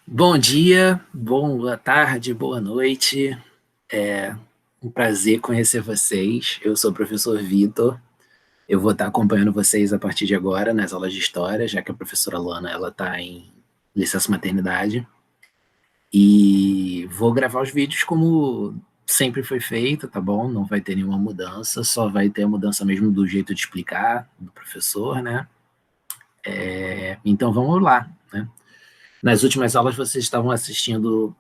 Bom dia, boa tarde, boa noite. É um prazer conhecer vocês. Eu sou o professor Vitor. Eu vou estar acompanhando vocês a partir de agora nas aulas de história, já que a professora Lana ela está em licença maternidade. E vou gravar os vídeos como sempre foi feito, tá bom? Não vai ter nenhuma mudança, só vai ter a mudança mesmo do jeito de explicar do professor, né? Então vamos lá, né? Nas últimas aulas vocês estavam assistindo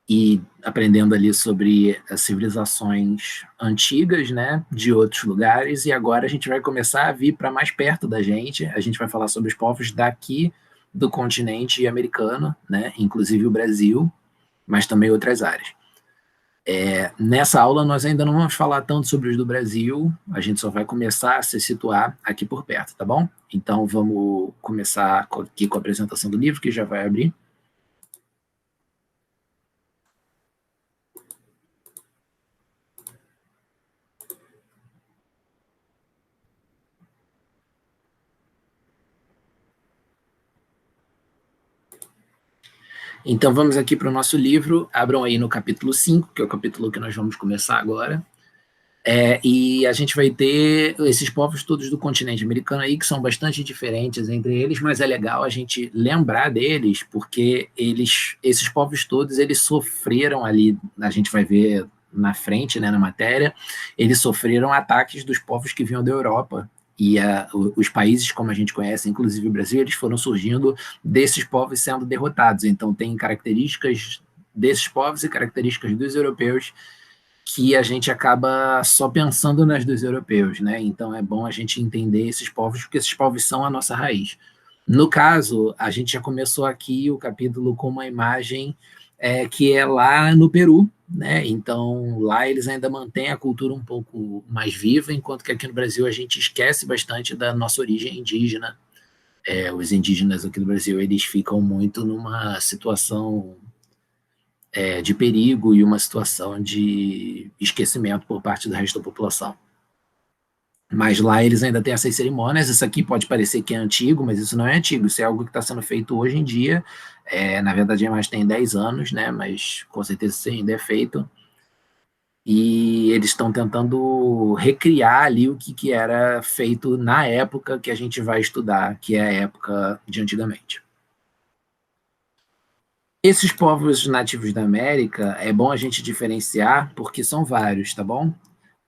e aprendendo ali sobre as civilizações antigas, né, de outros lugares, e agora a gente vai começar a vir para mais perto da gente. A gente vai falar sobre os povos daqui do continente americano, né, inclusive o Brasil, mas também outras áreas. Nessa aula nós ainda não vamos falar tanto sobre os do Brasil, a gente só vai começar a se situar aqui por perto, tá bom? Então vamos começar aqui com a apresentação do livro, que já vai abrir. Então vamos aqui para o nosso livro, abram aí no capítulo 5, que é o capítulo que nós vamos começar agora. E a gente vai ter esses povos todos do continente americano aí, que são bastante diferentes entre eles, mas é legal a gente lembrar deles, porque esses povos todos, eles sofreram ali, a gente vai ver na frente, né, na matéria, eles sofreram ataques dos povos que vinham da Europa, e os países, como a gente conhece, inclusive o Brasil, eles foram surgindo desses povos sendo derrotados, então tem características desses povos e características dos europeus que a gente acaba só pensando nas dos europeus, né? Então é bom a gente entender esses povos, porque esses povos são a nossa raiz. No caso, a gente já começou aqui o capítulo com uma imagem que é lá no Peru, né? Então lá eles ainda mantêm a cultura um pouco mais viva, enquanto que aqui no Brasil a gente esquece bastante da nossa origem indígena. Os indígenas aqui do Brasil eles ficam muito numa situação de perigo e uma situação de esquecimento por parte do resto da população. Mas lá eles ainda têm essas cerimônias. Isso aqui pode parecer que é antigo, mas isso não é antigo. Isso é algo que está sendo feito hoje em dia. Na verdade, a imagem tem 10 anos, né? Mas com certeza isso ainda é feito. E eles estão tentando recriar ali o que era feito na época que a gente vai estudar, que é a época de antigamente. Esses povos nativos da América, é bom a gente diferenciar, porque são vários, tá bom?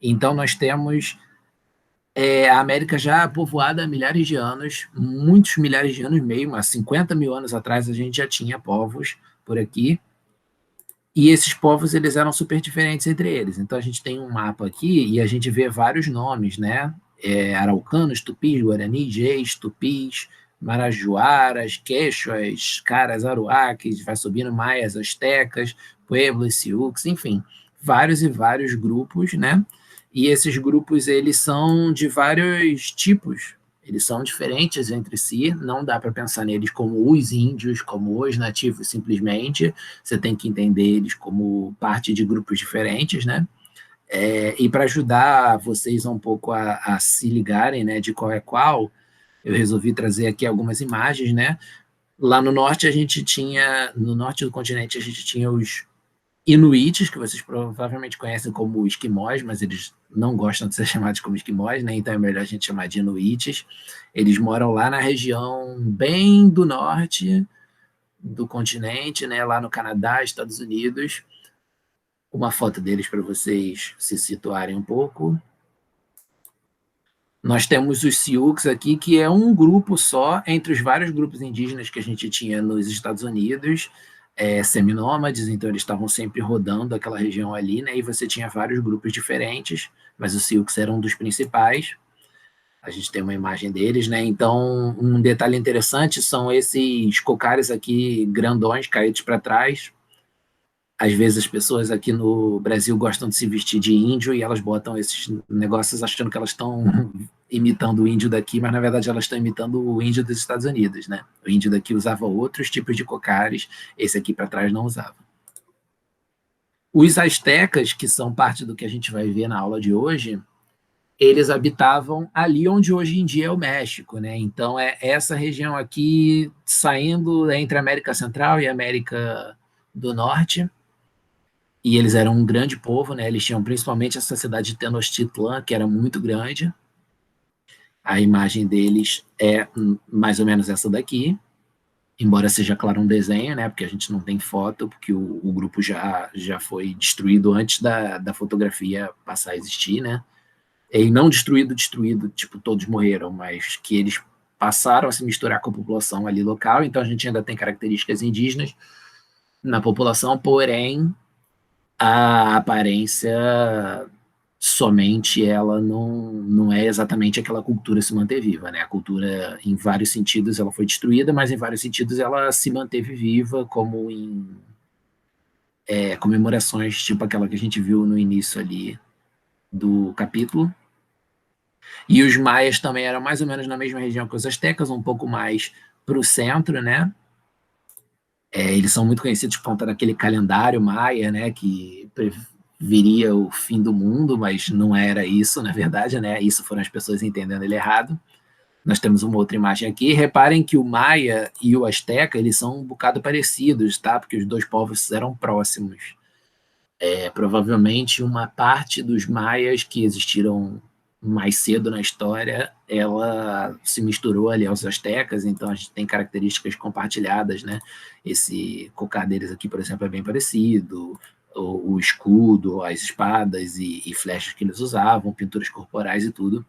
Então, nós temos a América já povoada há milhares de anos, muitos milhares de anos mesmo, há 50 mil anos atrás a gente já tinha povos por aqui, e esses povos eles eram super diferentes entre eles. Então, a gente tem um mapa aqui e a gente vê vários nomes, né? Araucanos, tupis, guaranis, geis, tupis, marajoaras, quechuas, caras, aruaques, vai subindo maias, astecas, pueblos, siux, enfim, vários e vários grupos, né? E esses grupos eles são de vários tipos, eles são diferentes entre si, não dá para pensar neles como os índios, como os nativos simplesmente, você tem que entender eles como parte de grupos diferentes, né? E para ajudar vocês um pouco a se ligarem, né, de qual é qual, eu resolvi trazer aqui algumas imagens, né? Lá no norte a gente tinha, no norte do continente a gente tinha os inuites, que vocês provavelmente conhecem como esquimós, mas eles não gostam de ser chamados como esquimós, né? Então é melhor a gente chamar de inuites. Eles moram lá na região bem do norte do continente, né? Lá no Canadá, Estados Unidos. Uma foto deles para vocês se situarem um pouco. Nós temos os Sioux aqui, que é um grupo só entre os vários grupos indígenas que a gente tinha nos Estados Unidos, seminômades, então eles estavam sempre rodando aquela região ali, né? E você tinha vários grupos diferentes, mas o Sioux era um dos principais. A gente tem uma imagem deles, né? Então, um detalhe interessante são esses cocares aqui grandões caídos para trás. Às vezes as pessoas aqui no Brasil gostam de se vestir de índio e elas botam esses negócios achando que elas estão imitando o índio daqui, mas na verdade elas estão imitando o índio dos Estados Unidos, né? O índio daqui usava outros tipos de cocares, esse aqui para trás não usava. Os astecas, que são parte do que a gente vai ver na aula de hoje, eles habitavam ali onde hoje em dia é o México, né? Então é essa região aqui saindo entre a América Central e a América do Norte. E eles eram um grande povo, né? Eles tinham principalmente essa cidade de Tenochtitlan, que era muito grande. A imagem deles é mais ou menos essa daqui, embora seja, claro, um desenho, né? Porque a gente não tem foto, porque o grupo já foi destruído antes da fotografia passar a existir, né? E não destruído, tipo, todos morreram, mas que eles passaram a se misturar com a população ali local, então a gente ainda tem características indígenas na população, porém a aparência somente ela não é exatamente aquela cultura se manter viva, né? A cultura, em vários sentidos, ela foi destruída, mas em vários sentidos ela se manteve viva, como em comemorações, tipo aquela que a gente viu no início ali do capítulo. E os maias também eram mais ou menos na mesma região que os astecas, um pouco mais para o centro, né? Eles são muito conhecidos por conta daquele calendário maia, né? Que viria o fim do mundo, mas não era isso, na verdade, né? Isso foram as pessoas entendendo ele errado. Nós temos uma outra imagem aqui. Reparem que o maia e o asteca, eles são um bocado parecidos, tá? Porque os dois povos eram próximos. Provavelmente uma parte dos maias que existiram mais cedo na história, ela se misturou ali aos astecas, então a gente tem características compartilhadas, né? Esse cocar deles aqui, por exemplo, é bem parecido, o escudo, as espadas e flechas que eles usavam, pinturas corporais e tudo.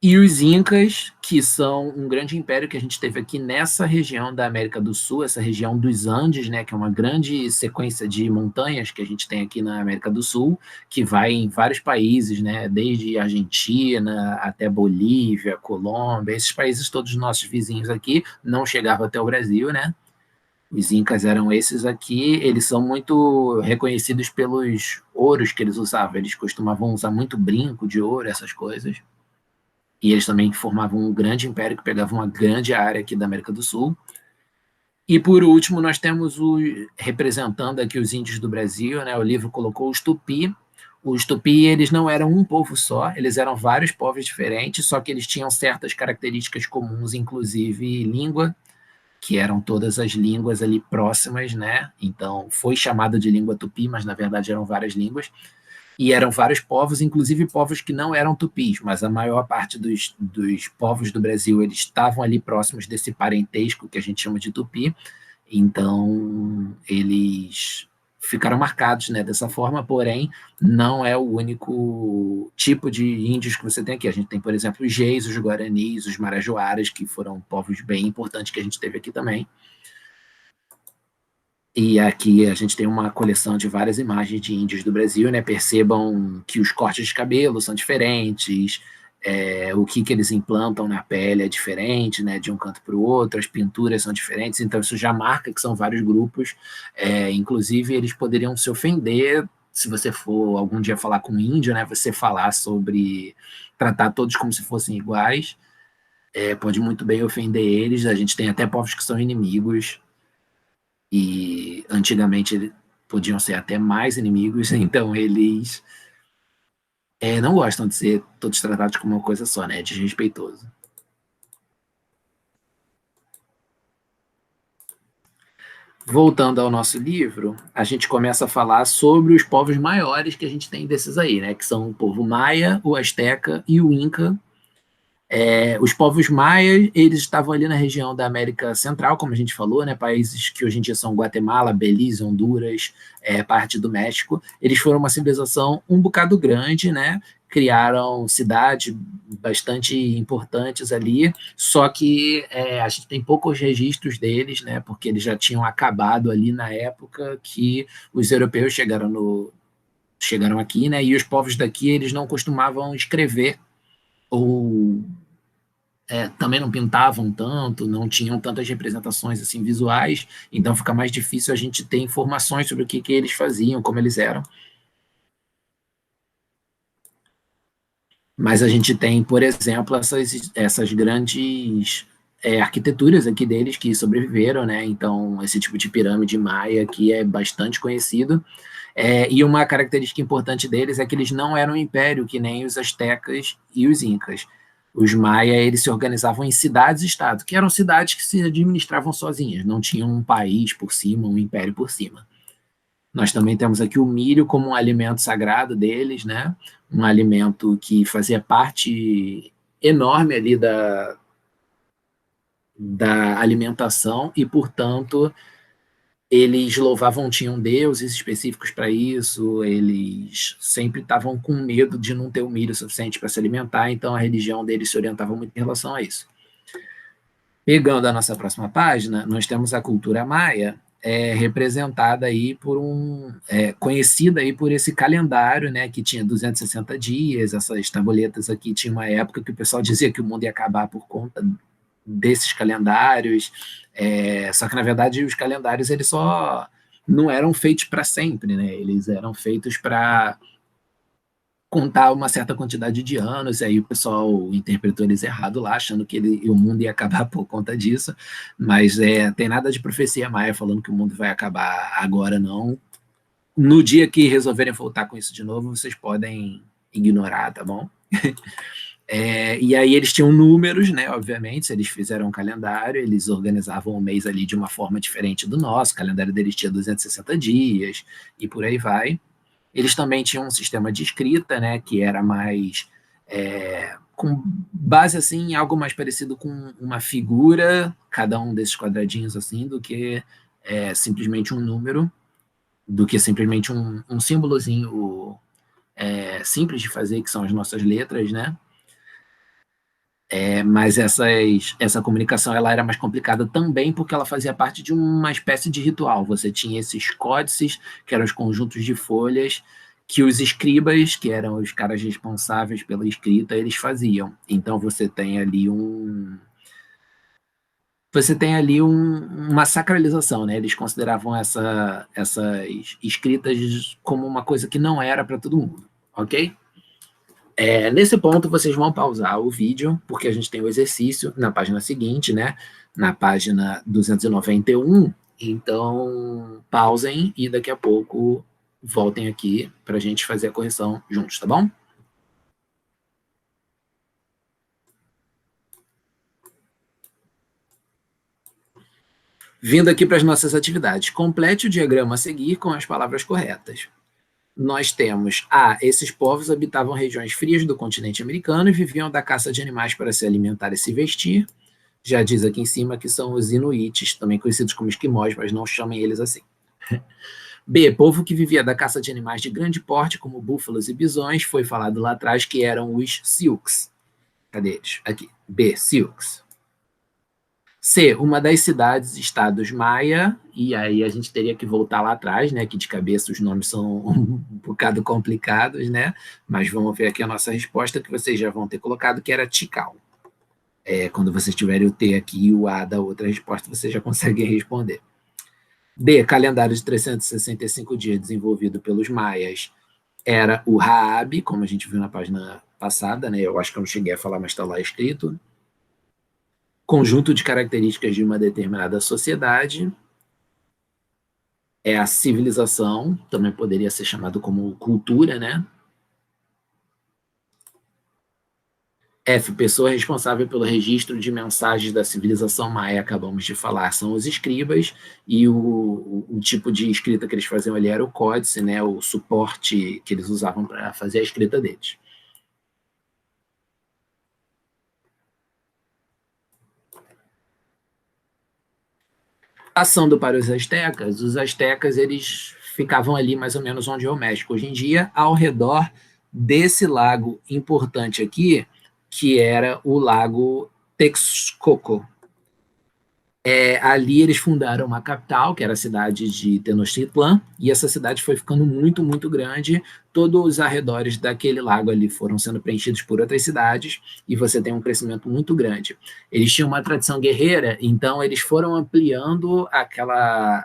E os Incas, que são um grande império que a gente teve aqui nessa região da América do Sul, essa região dos Andes, né, que é uma grande sequência de montanhas que a gente tem aqui na América do Sul, que vai em vários países, né, desde Argentina até Bolívia, Colômbia, esses países todos nossos vizinhos aqui, não chegavam até o Brasil, né? Os Incas eram esses aqui, eles são muito reconhecidos pelos ouros que eles usavam, eles costumavam usar muito brinco de ouro, essas coisas. E eles também formavam um grande império que pegava uma grande área aqui da América do Sul. E por último, nós temos representando aqui os índios do Brasil, né? O livro colocou os Tupi. Os Tupi, eles não eram um povo só, eles eram vários povos diferentes, só que eles tinham certas características comuns, inclusive língua, que eram todas as línguas ali próximas, né? Então, foi chamado de língua Tupi, mas na verdade eram várias línguas. E eram vários povos, inclusive povos que não eram tupis, mas a maior parte dos povos do Brasil, eles estavam ali próximos desse parentesco que a gente chama de tupi, então eles ficaram marcados, né, dessa forma, porém não é o único tipo de índios que você tem aqui. A gente tem, por exemplo, os Geis, os Guaranis, os Marajoaras, que foram povos bem importantes que a gente teve aqui também. E aqui a gente tem uma coleção de várias imagens de índios do Brasil, né? Percebam que os cortes de cabelo são diferentes, o que eles implantam na pele é diferente, né? De um canto para o outro, as pinturas são diferentes, então isso já marca que são vários grupos. Inclusive, eles poderiam se ofender se você for algum dia falar com um índio, né? Você falar sobre tratar todos como se fossem iguais, pode muito bem ofender eles. A gente tem até povos que são inimigos e antigamente podiam ser até mais inimigos, então eles não gostam de ser todos tratados como uma coisa só, né? É desrespeitoso. Voltando ao nosso livro, a gente começa a falar sobre os povos maiores que a gente tem desses aí, né? Que são o povo maia, o asteca e o inca. Os povos maias, eles estavam ali na região da América Central, como a gente falou, né, países que hoje em dia são Guatemala, Belize, Honduras, parte do México. Eles foram uma civilização um bocado grande, né, criaram cidades bastante importantes ali, só que a gente tem poucos registros deles, né, porque eles já tinham acabado ali na época que os europeus chegaram aqui, né, e os povos daqui, eles não costumavam escrever ou também não pintavam tanto, não tinham tantas representações assim visuais, então fica mais difícil a gente ter informações sobre o que eles faziam, como eles eram. Mas a gente tem, por exemplo, essas grandes arquiteturas aqui deles que sobreviveram, né? Então, esse tipo de pirâmide maia aqui é bastante conhecido. E uma característica importante deles é que eles não eram um império que nem os astecas e os incas. Os maia, eles se organizavam em cidades-estado, que eram cidades que se administravam sozinhas, não tinham um país por cima, um império por cima. Nós também temos aqui o milho como um alimento sagrado deles, né? Um alimento que fazia parte enorme ali da alimentação e, portanto, eles louvavam, tinham deuses específicos para isso, eles sempre estavam com medo de não ter o milho suficiente para se alimentar, então a religião deles se orientava muito em relação a isso. Pegando a nossa próxima página, nós temos a cultura maia, representada aí por conhecida aí por esse calendário, né, que tinha 260 dias, essas tabuletas aqui tinha uma época que o pessoal dizia que o mundo ia acabar por conta desses calendários, só que na verdade os calendários eles só não eram feitos para sempre, né? Eles eram feitos para contar uma certa quantidade de anos, e aí o pessoal interpretou eles errado lá, achando que o mundo ia acabar por conta disso, mas tem nada de profecia maia falando que o mundo vai acabar agora, não. No dia que resolverem voltar com isso de novo, vocês podem ignorar, tá bom? E aí eles tinham números, né, obviamente, se eles fizeram um calendário, eles organizavam o mês ali de uma forma diferente do nosso, o calendário deles tinha 260 dias, e por aí vai. Eles também tinham um sistema de escrita, né, que era mais, com base, assim, em algo mais parecido com uma figura, cada um desses quadradinhos, assim, do que simplesmente um número, do que simplesmente um símbolozinho simples de fazer, que são as nossas letras, né? Mas essa comunicação ela era mais complicada também porque ela fazia parte de uma espécie de ritual. Você tinha esses códices, que eram os conjuntos de folhas, que os escribas, que eram os caras responsáveis pela escrita, eles faziam. Então você tem ali uma sacralização, né? Eles consideravam essas escritas como uma coisa que não era para todo mundo, ok? Nesse ponto, vocês vão pausar o vídeo, porque a gente tem o exercício na página seguinte, né? Na página 291. Então, pausem e daqui a pouco voltem aqui para a gente fazer a correção juntos, tá bom? Vindo aqui para as nossas atividades. Complete o diagrama a seguir com as palavras corretas. Nós temos esses povos habitavam regiões frias do continente americano e viviam da caça de animais para se alimentar e se vestir. Já diz aqui em cima que são os inuites, também conhecidos como esquimós, mas não chamem eles assim. B, povo que vivia da caça de animais de grande porte, como búfalos e bisões, foi falado lá atrás que eram os Sioux. Cadê eles? Aqui. B, Sioux. C, uma das cidades-estados maia, e aí a gente teria que voltar lá atrás, né, que de cabeça os nomes são um bocado complicados, né, mas vamos ver aqui a nossa resposta, que vocês já vão ter colocado, que era Tikal. Quando vocês tiverem o T aqui e o A da outra resposta, vocês já conseguem responder. D, calendário de 365 dias desenvolvido pelos maias, era o Raab, como a gente viu na página passada, né, eu acho que eu não cheguei a falar, mas está lá escrito. Conjunto de características de uma determinada sociedade, a civilização, também poderia ser chamado como cultura, né? F, pessoa responsável pelo registro de mensagens da civilização maia, acabamos de falar, são os escribas, e o tipo de escrita que eles faziam ali era o códice, né, o suporte que eles usavam para fazer a escrita deles. Passando para os astecas eles ficavam ali mais ou menos onde é o México hoje em dia, ao redor desse lago importante aqui, que era o Lago Texcoco. Ali eles fundaram uma capital, que era a cidade de Tenochtitlan, e essa cidade foi ficando muito, muito grande. Todos os arredores daquele lago ali foram sendo preenchidos por outras cidades, e você tem um crescimento muito grande. Eles tinham uma tradição guerreira, então eles foram ampliando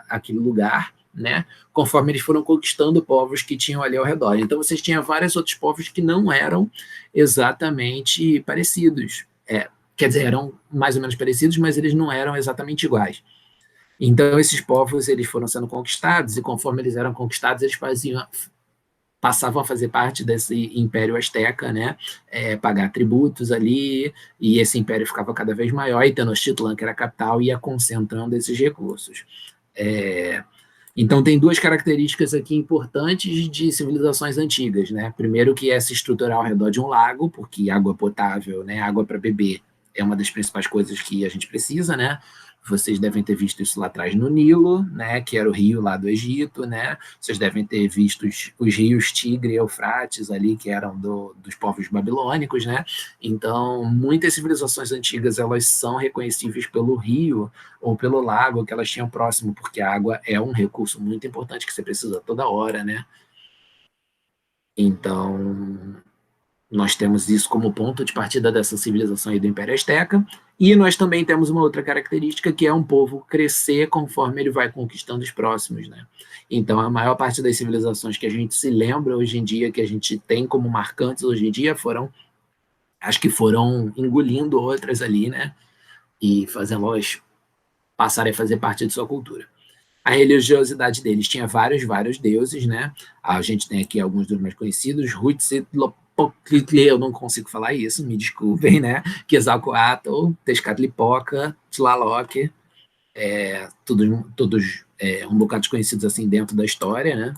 aquele lugar, né, conforme eles foram conquistando povos que tinham ali ao redor. Então vocês tinham vários outros povos que não eram exatamente parecidos. Quer dizer, eram mais ou menos parecidos, mas eles não eram exatamente iguais. Então, esses povos eles foram sendo conquistados, e conforme eles eram conquistados, eles passavam a fazer parte desse Império Azteca, né? Pagar tributos ali, e esse império ficava cada vez maior, e Tenochtitlan, que era a capital, ia concentrando esses recursos. É, então, tem duas características aqui importantes de civilizações antigas, né? Primeiro, que é se estruturar ao redor de um lago, porque água potável, né, água para beber, é uma das principais coisas que a gente precisa, né? Vocês devem ter visto isso lá atrás no Nilo, né, que era o rio lá do Egito, né? Vocês devem ter visto os rios Tigre e Eufrates ali, que eram dos povos babilônicos, né? Então, muitas civilizações antigas, elas são reconhecíveis pelo rio ou pelo lago que elas tinham próximo, porque a água é um recurso muito importante que você precisa toda hora, né? Então, nós temos isso como ponto de partida dessa civilização aí do Império Azteca, e nós também temos uma outra característica que é um povo crescer conforme ele vai conquistando os próximos, né? Então, a maior parte das civilizações que a gente se lembra hoje em dia, que a gente tem como marcantes hoje em dia, acho que foram engolindo outras ali, né? E fazendo-las passarem a fazer parte de sua cultura. A religiosidade deles tinha vários deuses, né? A gente tem aqui alguns dos mais conhecidos, Huitzilopochtli, eu não consigo falar isso, me desculpem, né? Quetzalcoatl, Tezcatlipoca, Tlaloc, todos um bocado conhecidos assim dentro da história, né?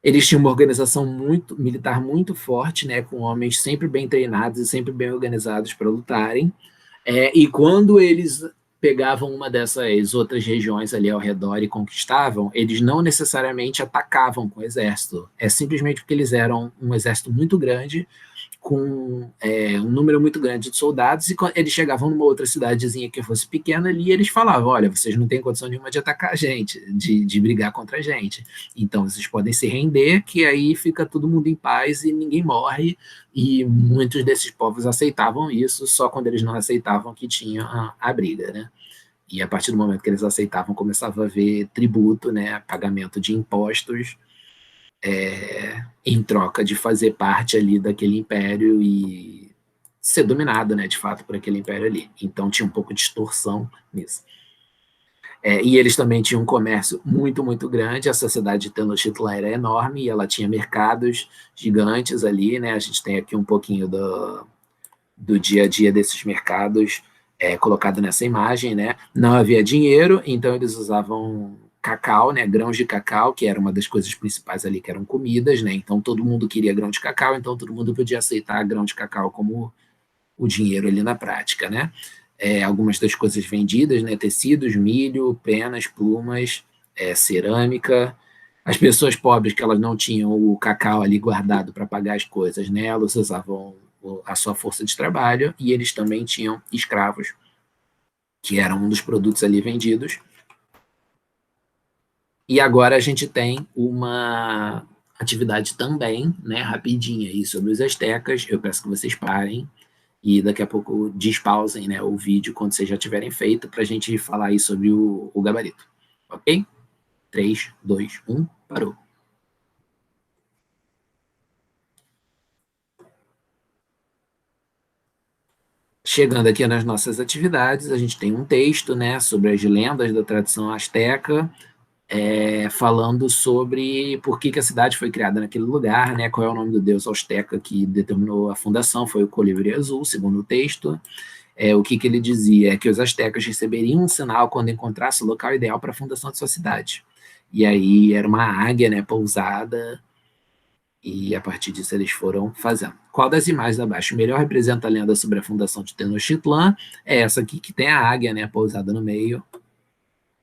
Eles tinham uma organização militar muito forte, né? Com homens sempre bem treinados e sempre bem organizados para lutarem. E quando eles pegavam uma dessas outras regiões ali ao redor e conquistavam, eles não necessariamente atacavam com o exército. É simplesmente porque eles eram um exército muito grande, com um número muito grande de soldados, e quando eles chegavam numa outra cidadezinha que fosse pequena ali, eles falavam, olha, vocês não têm condição nenhuma de atacar a gente, de brigar contra a gente. Então, vocês podem se render, que aí fica todo mundo em paz e ninguém morre, e muitos desses povos aceitavam isso, só quando eles não aceitavam que tinha a briga, né? E a partir do momento que eles aceitavam, começava a haver tributo, né, pagamento de impostos, em troca de fazer parte ali daquele império e ser dominado, né, de fato, por aquele império ali. Então tinha um pouco de distorção nisso. E eles também tinham um comércio muito grande, a sociedade de Tenochtitlan era enorme e ela tinha mercados gigantes ali, né? A gente tem aqui um pouquinho do dia a dia desses mercados colocado nessa imagem, né? Não havia dinheiro, então eles usavam cacau, né? Grãos de cacau, que era uma das coisas principais ali, que eram comidas, né? Então todo mundo queria grão de cacau, então todo mundo podia aceitar grão de cacau como o dinheiro ali na prática, né? Algumas das coisas vendidas, né? Tecidos, milho, penas, plumas, cerâmica. As pessoas pobres que elas não tinham o cacau ali guardado para pagar as coisas, né? Elas usavam a sua força de trabalho, e eles também tinham escravos, que eram um dos produtos ali vendidos. E agora a gente tem uma atividade também, né, rapidinha aí sobre os astecas. Eu peço que vocês parem e daqui a pouco despausem, né, o vídeo quando vocês já tiverem feito, para a gente falar aí sobre o gabarito. Ok? 3, 2, 1, parou. Chegando aqui nas nossas atividades, a gente tem um texto, né, sobre as lendas da tradição asteca, falando sobre por que a cidade foi criada naquele lugar, né, qual é o nome do deus asteca que determinou a fundação, foi o Colibri Azul, segundo o texto. O que ele dizia é que os astecas receberiam um sinal quando encontrasse o local ideal para a fundação de sua cidade. E aí era uma águia, né, pousada, e a partir disso eles foram fazendo. Qual das imagens abaixo melhor representa a lenda sobre a fundação de Tenochtitlan? É essa aqui que tem a águia, né, pousada no meio.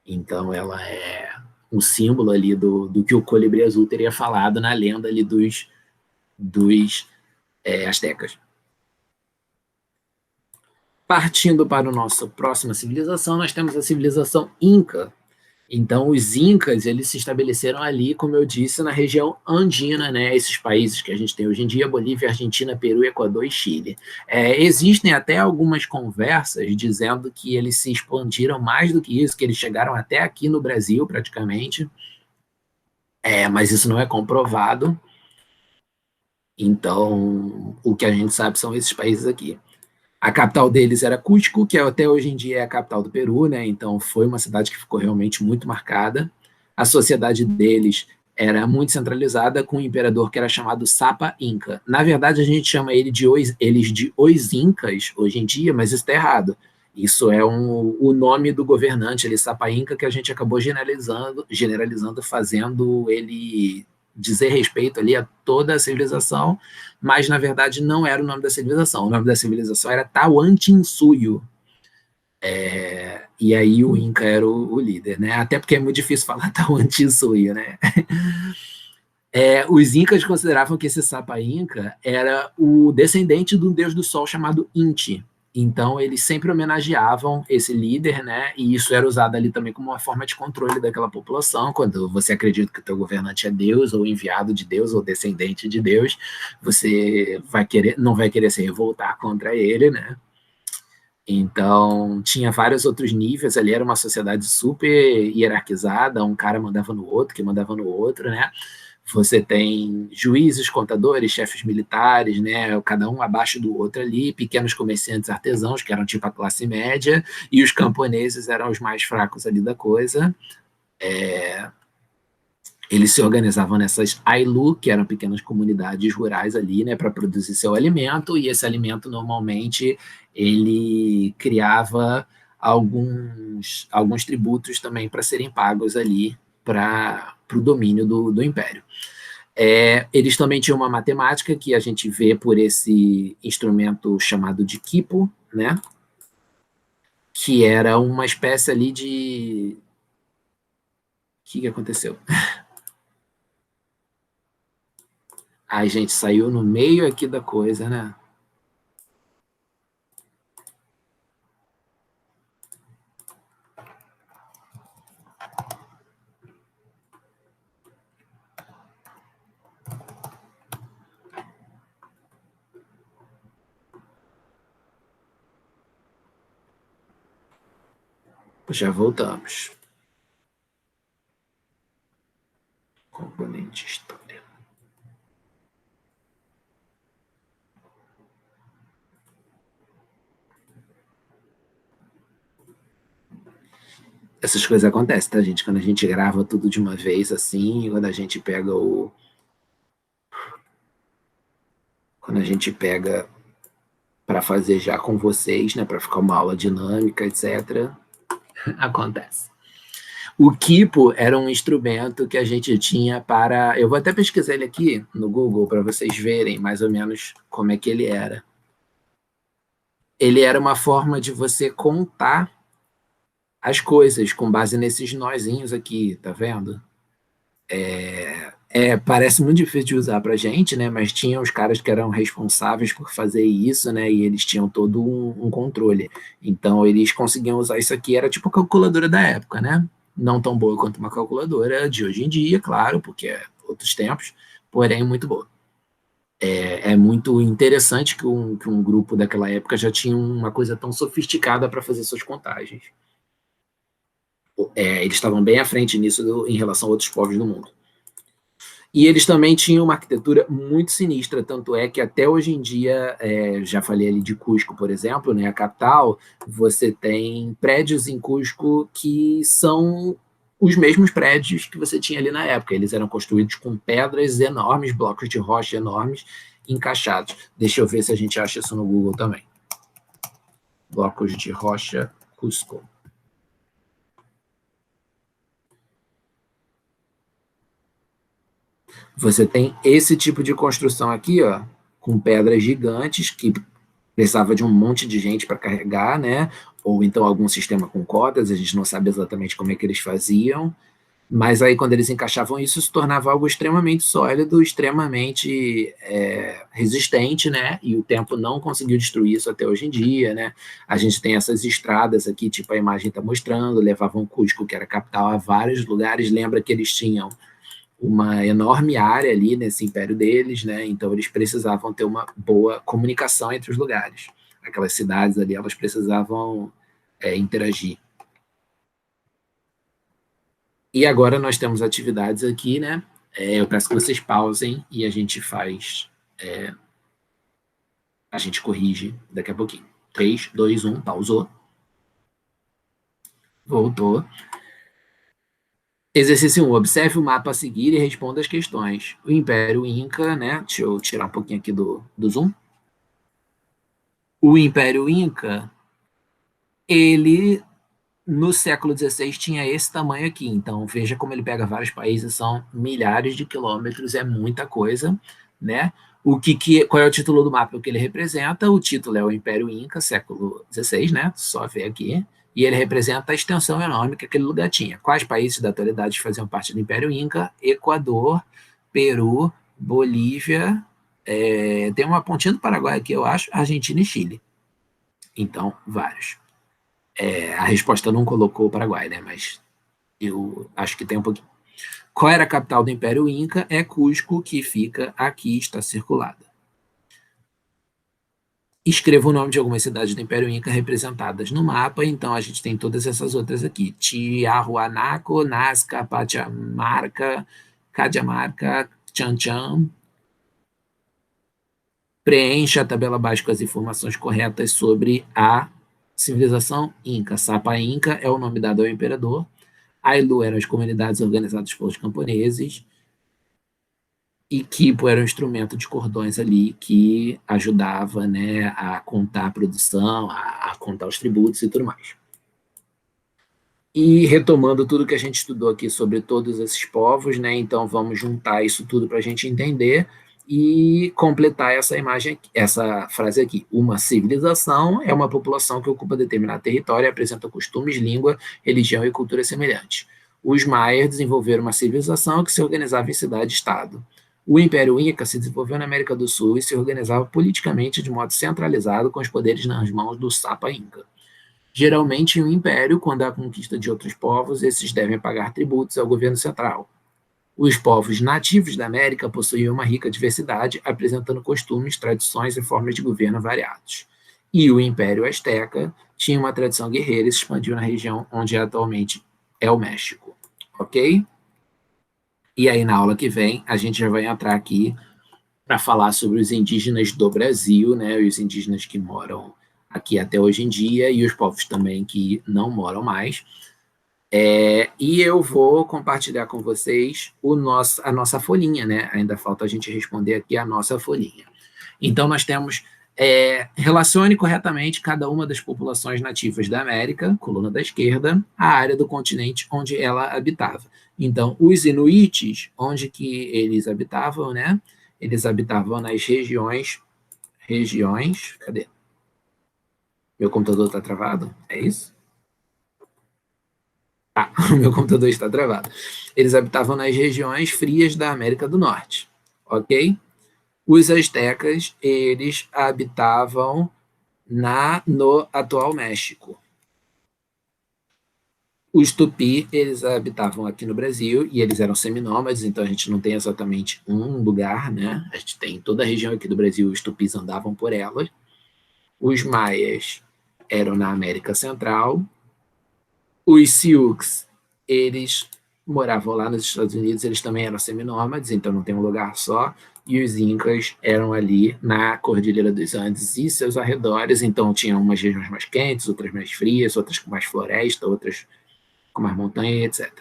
Então ela é um símbolo ali do que o colibri azul teria falado na lenda ali dos astecas. Partindo para a nossa próxima civilização, nós temos a civilização Inca. Então, os Incas, eles se estabeleceram ali, como eu disse, na região andina, né? Esses países que a gente tem hoje em dia, Bolívia, Argentina, Peru, Equador e Chile. Existem até algumas conversas dizendo que eles se expandiram mais do que isso, que eles chegaram até aqui no Brasil, praticamente, mas isso não é comprovado. Então, o que a gente sabe são esses países aqui. A capital deles era Cusco, que até hoje em dia é a capital do Peru, né? Então foi uma cidade que ficou realmente muito marcada. A sociedade deles era muito centralizada, com um imperador que era chamado Sapa Inca. Na verdade, a gente chama eles de Os Incas hoje em dia, mas isso está errado. Isso é o nome do governante, ele, Sapa Inca, que a gente acabou generalizando, fazendo ele dizer respeito ali a toda a civilização, mas na verdade não era o nome da civilização. O nome da civilização era Tawantinsuyo. E aí o Inca era o líder, né? Até porque é muito difícil falar Tawantinsuyo, né? Os Incas consideravam que esse Sapa Inca era o descendente de um deus do sol chamado Inti. Então, eles sempre homenageavam esse líder, né? E isso era usado ali também como uma forma de controle daquela população. Quando você acredita que o teu governante é Deus, ou enviado de Deus, ou descendente de Deus, você não vai querer se revoltar contra ele, né? Então, tinha vários outros níveis ali, era uma sociedade super hierarquizada, um cara mandava no outro, que mandava no outro, né? Você tem juízes, contadores, chefes militares, né? Cada um abaixo do outro ali, pequenos comerciantes artesãos, que eram tipo a classe média, e os camponeses eram os mais fracos ali da coisa. Eles se organizavam nessas ailu, que eram pequenas comunidades rurais ali, né, para produzir seu alimento, e esse alimento normalmente ele criava alguns tributos também para serem pagos ali para o domínio do império. Eles também tinham uma matemática que a gente vê por esse instrumento chamado de quipo, né, que era uma espécie ali de... O que aconteceu? A gente saiu no meio aqui da coisa, né? Já voltamos. Componente história. Essas coisas acontecem, tá, gente? Quando a gente grava tudo de uma vez, assim, quando a gente pega Quando a gente pega para fazer já com vocês, né? Para ficar uma aula dinâmica, etc. Acontece. O quipo era um instrumento que a gente tinha para... Eu vou até pesquisar ele aqui no Google para vocês verem mais ou menos como é que ele era. Ele era uma forma de você contar as coisas com base nesses nozinhos aqui, tá vendo? Parece muito difícil de usar pra gente, né? Mas tinha os caras que eram responsáveis por fazer isso, né? E eles tinham todo um controle. Então eles conseguiam usar isso aqui, era tipo a calculadora da época, né? Não tão boa quanto uma calculadora de hoje em dia, claro, porque é outros tempos, porém muito boa. É muito interessante que um grupo daquela época já tinha uma coisa tão sofisticada para fazer suas contagens. Eles estavam bem à frente nisso em relação a outros povos do mundo. E eles também tinham uma arquitetura muito sinistra, tanto é que até hoje em dia, já falei ali de Cusco, por exemplo, né, a capital, você tem prédios em Cusco que são os mesmos prédios que você tinha ali na época. Eles eram construídos com pedras enormes, blocos de rocha enormes, encaixados. Deixa eu ver se a gente acha isso no Google também. Blocos de rocha Cusco. Você tem esse tipo de construção aqui, ó, com pedras gigantes que precisava de um monte de gente para carregar, né? Ou então algum sistema com cordas, a gente não sabe exatamente como é que eles faziam, mas aí quando eles encaixavam isso, se tornava algo extremamente sólido, extremamente resistente, né? E o tempo não conseguiu destruir isso até hoje em dia, né? A gente tem essas estradas aqui, tipo a imagem está mostrando, levavam Cusco, que era capital, a vários lugares. Lembra que eles tinham uma enorme área ali nesse império deles, né? Então eles precisavam ter uma boa comunicação entre os lugares. Aquelas cidades ali, elas precisavam interagir. E agora nós temos atividades aqui, né? Eu peço que vocês pausem e a gente corrige daqui a pouquinho. 3, 2, 1, pausou. Voltou. Exercício 1. Observe o mapa a seguir e responda as questões. O Império Inca, né? Deixa eu tirar um pouquinho aqui do zoom. O Império Inca, ele, no século XVI, tinha esse tamanho aqui. Então, veja como ele pega vários países, são milhares de quilômetros, é muita coisa, né? Qual é o título do mapa que ele representa? O título é o Império Inca, século XVI, né? Só ver aqui. E ele representa a extensão enorme que aquele lugar tinha. Quais países da atualidade faziam parte do Império Inca? Equador, Peru, Bolívia, tem uma pontinha do Paraguai aqui, eu acho, Argentina e Chile. Então, vários. A resposta não colocou o Paraguai, né? Mas eu acho que tem um pouquinho. Qual era a capital do Império Inca? É Cusco, que fica aqui, está circulada. Escreva o nome de algumas cidades do Império Inca representadas no mapa, então a gente tem todas essas outras aqui. Tiahuanaco, Nazca, Pachamarca, Cajamarca, Chanchan. Preencha a tabela básica com as informações corretas sobre a civilização Inca. Sapa Inca é o nome dado ao imperador. Ailu eram as comunidades organizadas pelos camponeses. E Quipo era um instrumento de cordões ali que ajudava, né, a contar a produção, a contar os tributos e tudo mais. E retomando tudo que a gente estudou aqui sobre todos esses povos, né, então vamos juntar isso tudo para a gente entender e completar essa imagem, essa frase aqui. Uma civilização é uma população que ocupa determinado território e apresenta costumes, língua, religião e cultura semelhantes. Os maias desenvolveram uma civilização que se organizava em cidade-estado. O Império Inca se desenvolveu na América do Sul e se organizava politicamente de modo centralizado, com os poderes nas mãos do Sapa Inca. Geralmente, em um império, quando há conquista de outros povos, esses devem pagar tributos ao governo central. Os povos nativos da América possuíam uma rica diversidade, apresentando costumes, tradições e formas de governo variados. E o Império Azteca tinha uma tradição guerreira e se expandiu na região onde atualmente é o México. Ok? E aí, na aula que vem, a gente já vai entrar aqui para falar sobre os indígenas do Brasil, né, os indígenas que moram aqui até hoje em dia e os povos também que não moram mais. E eu vou compartilhar com vocês a nossa folhinha, né? Ainda falta a gente responder aqui a nossa folhinha. Então, nós temos relacione corretamente cada uma das populações nativas da América, coluna da esquerda, a área do continente onde ela habitava. Então, os inuites, onde que eles habitavam, né? Eles habitavam nas regiões, cadê? Meu computador está travado? É isso? O meu computador está travado. Eles habitavam nas regiões frias da América do Norte, ok? Os astecas, eles habitavam no atual México. Os tupi, eles habitavam aqui no Brasil e eles eram seminômades, então a gente não tem exatamente um lugar, né? A gente tem toda a região aqui do Brasil, os tupis andavam por elas. Os maias eram na América Central. Os Sioux, eles moravam lá nos Estados Unidos, eles também eram seminômades, então não tem um lugar só. E os Incas eram ali na Cordilheira dos Andes e seus arredores, então tinham umas regiões mais quentes, outras mais frias, outras com mais floresta, outras com mais montanha, etc.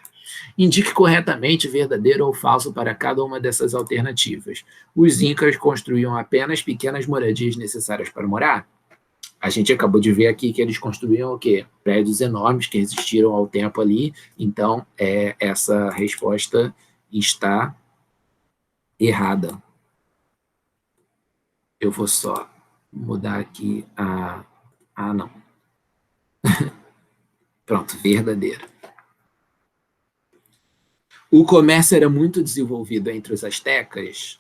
Indique corretamente verdadeiro ou falso para cada uma dessas alternativas. Os Incas construíam apenas pequenas moradias necessárias para morar? A gente acabou de ver aqui que eles construíam o quê? Prédios enormes que resistiram ao tempo ali, então essa resposta está errada. Eu vou só mudar aqui não. Pronto, verdadeiro. O comércio era muito desenvolvido entre os astecas?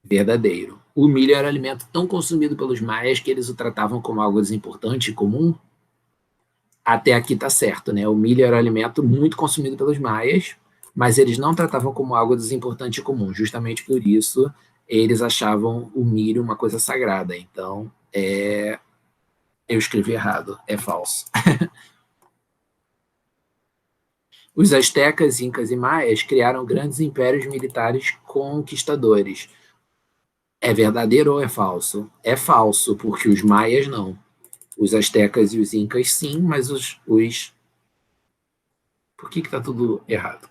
Verdadeiro. O milho era alimento tão consumido pelos maias que eles o tratavam como algo desimportante e comum? Até aqui está certo, né? O milho era um alimento muito consumido pelos maias, mas eles não tratavam como algo desimportante e comum. Justamente por isso, eles achavam o milho uma coisa sagrada. Então, eu escrevi errado, é falso. Os astecas, incas e maias criaram grandes impérios militares conquistadores. É verdadeiro ou é falso? É falso, porque os maias não. Os astecas e os incas sim, mas os... Por que tá tudo errado?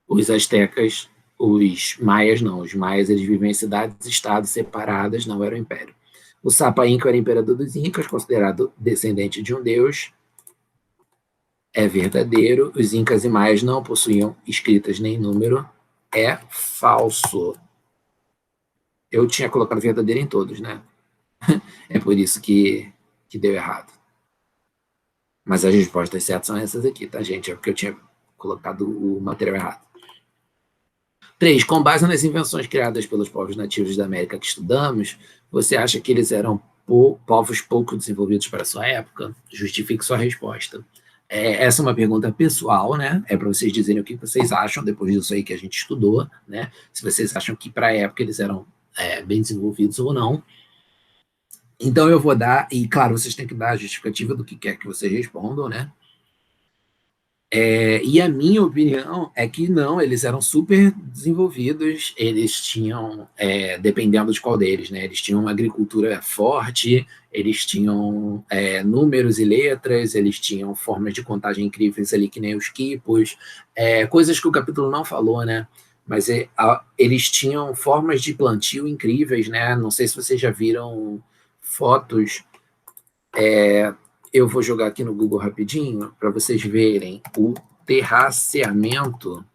Os astecas, os maias não. Os maias eles viviam em cidades-estados separadas, não era o império. O Sapa Inca era imperador dos incas, considerado descendente de um deus. É verdadeiro. Os incas e maias não possuíam escritas nem número. É falso. Eu tinha colocado verdadeiro em todos, né? É por isso que deu errado. Mas as respostas certas são essas aqui, tá, gente? É porque eu tinha colocado o material errado. 3. Com base nas invenções criadas pelos povos nativos da América que estudamos, você acha que eles eram povos pouco desenvolvidos para a sua época? Justifique sua resposta. Essa é uma pergunta pessoal, né? É para vocês dizerem o que vocês acham depois disso aí que a gente estudou, né? Se vocês acham que para a época eles eram bem desenvolvidos ou não. Então eu vou dar, e claro, vocês têm que dar a justificativa do que quer que vocês respondam, né? E a minha opinião é que não, eles eram super desenvolvidos, eles tinham, dependendo de qual deles, né? Eles tinham uma agricultura forte, eles tinham números e letras, eles tinham formas de contagem incríveis ali, que nem os quipos, coisas que o capítulo não falou, né? Mas eles tinham formas de plantio incríveis, né? Não sei se vocês já viram fotos. Eu vou jogar aqui no Google rapidinho para vocês verem o terraceamento,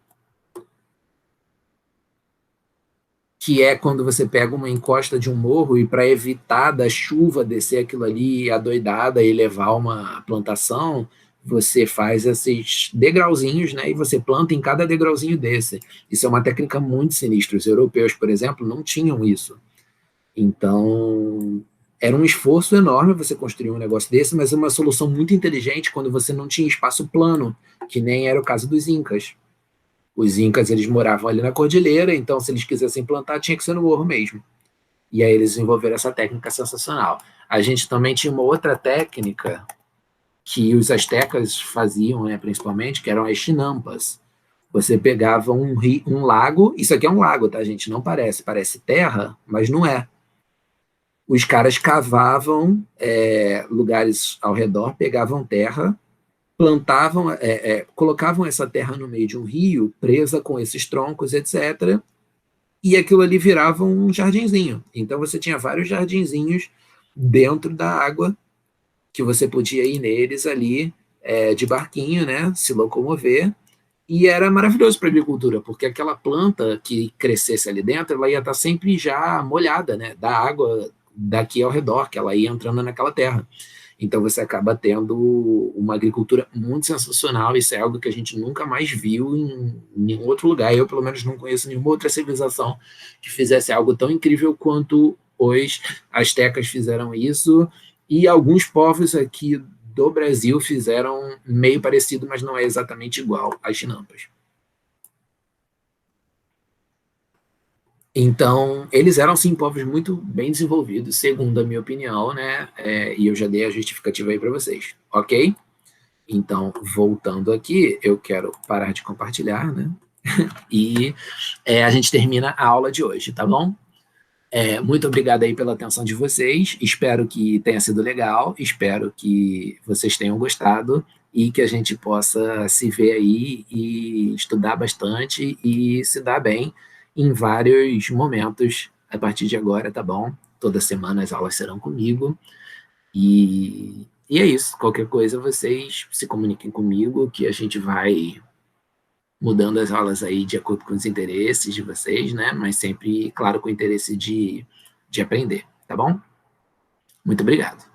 que é quando você pega uma encosta de um morro e para evitar da chuva descer aquilo ali adoidada e levar uma plantação, você faz esses degrauzinhos, né? E você planta em cada degrauzinho desse. Isso é uma técnica muito sinistra. Os europeus, por exemplo, não tinham isso. Então, era um esforço enorme você construir um negócio desse, mas uma solução muito inteligente quando você não tinha espaço plano, que nem era o caso dos incas. Os incas, eles moravam ali na cordilheira, então se eles quisessem plantar, tinha que ser no morro mesmo. E aí eles desenvolveram essa técnica sensacional. A gente também tinha uma outra técnica que os astecas faziam, né, principalmente, que eram as chinampas. Você pegava um lago, isso aqui é um lago, tá, gente? Não parece terra, mas não é. Os caras cavavam lugares ao redor, pegavam terra, plantavam, colocavam essa terra no meio de um rio, presa com esses troncos, etc., e aquilo ali virava um jardinzinho. Então você tinha vários jardinzinhos dentro da água, que você podia ir neles ali de barquinho, né, se locomover, e era maravilhoso para a agricultura, porque aquela planta que crescesse ali dentro, ela ia estar sempre já molhada, né, da água daqui ao redor, que ela ia entrando naquela terra. Então você acaba tendo uma agricultura muito sensacional. Isso é algo que a gente nunca mais viu em nenhum outro lugar. Eu, pelo menos, não conheço nenhuma outra civilização que fizesse algo tão incrível quanto os astecas fizeram isso. E alguns povos aqui do Brasil fizeram meio parecido, mas não é exatamente igual às chinampas. Então, eles eram, sim, povos muito bem desenvolvidos, segundo a minha opinião, né? E eu já dei a justificativa aí para vocês, ok? Então, voltando aqui, eu quero parar de compartilhar, né? E a gente termina a aula de hoje, tá bom? Muito obrigado aí pela atenção de vocês. Espero que tenha sido legal. Espero que vocês tenham gostado e que a gente possa se ver aí e estudar bastante e se dar bem em vários momentos a partir de agora, tá bom? Toda semana as aulas serão comigo. E é isso. Qualquer coisa, vocês se comuniquem comigo que a gente vai mudando as aulas aí de acordo com os interesses de vocês, né? Mas sempre, claro, com o interesse de aprender, tá bom? Muito obrigado.